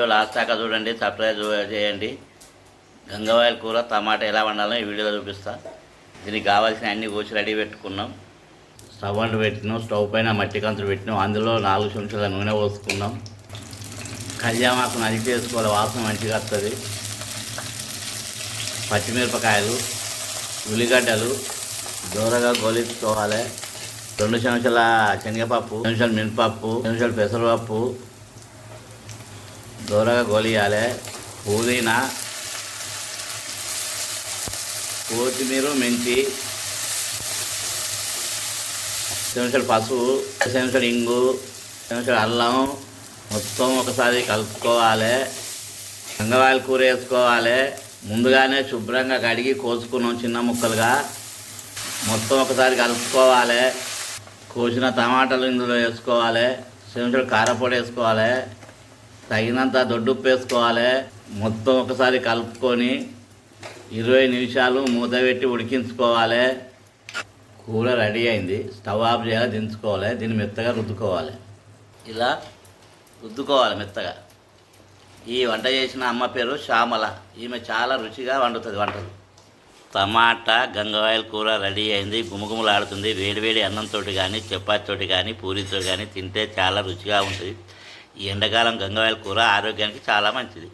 Last దాకా చూడండి, subscribe చేయండి. గంగవాయల కూర టమాటా ఎలా వండాలో ఈ వీడియోలో చూపిస్తా. దీనికి కావాల్సిన అన్ని కోసి రెడీ పెట్టుకున్నాం. స్టవ్ అంటు పెట్టినాం, స్టవ్ పైన మట్టి కంచులు పెట్టినాం. అందులో 4 చెంచాల నూనె పోసుకున్నాం. కళ్యామాకు నలిపి వేసుకోవాలి, వాసన మంచిగా వస్తుంది. పచ్చిమిరపకాయలు, ఉల్లిగడ్డలు దూరగా గోలించుకోవాలి. 2 చెంచాల శనగపప్పు, 2 చెంచాల మినపప్పు, 2 చెంచాల పెసరపప్పు దూరగా గోలియాలి. పుదీనా, కొత్తిమీర, మెంతి, చెంచాల పసుపు, చెంచాల ఇంగు, చెంచాల అల్లం మొత్తం ఒకసారి కలుపుకోవాలి. గంగవాయల కూర వేసుకోవాలి. ముందుగానే శుభ్రంగా కడిగి కోసుకున్నాం చిన్న ముక్కలుగా. మొత్తం ఒకసారి కలుపుకోవాలి. కోసిన టమాటాలు ఇందులో వేసుకోవాలి. చెంచాల కారపొడి వేసుకోవాలి. తగినంత దొడ్డుప్పు వేసుకోవాలి. మొత్తం ఒకసారి కలుపుకొని 20 నిమిషాలు మూత పెట్టి ఉడికించుకోవాలి. కూర రెడీ అయింది. స్టవ్ ఆఫ్ చేయాలి, దించుకోవాలి. దీన్ని మెత్తగా రుద్దుకోవాలి. ఇలా రుద్దుకోవాలి మెత్తగా. ఈ వంట చేసిన అమ్మ పేరు శ్యామల. ఈమె చాలా రుచిగా వండుతుంది వంటలు. టమాటా గంగవాయల కూర రెడీ అయింది. గుమగుమలాడుతుంది. వేడివేడి అన్నంతో కానీ, చపాతీతోటి కానీ, పూరితో కానీ తింటే చాలా రుచిగా ఉంటుంది. ఈ ఎండాకాలం గంగవాయల కూర ఆరోగ్యానికి చాలా మంచిది.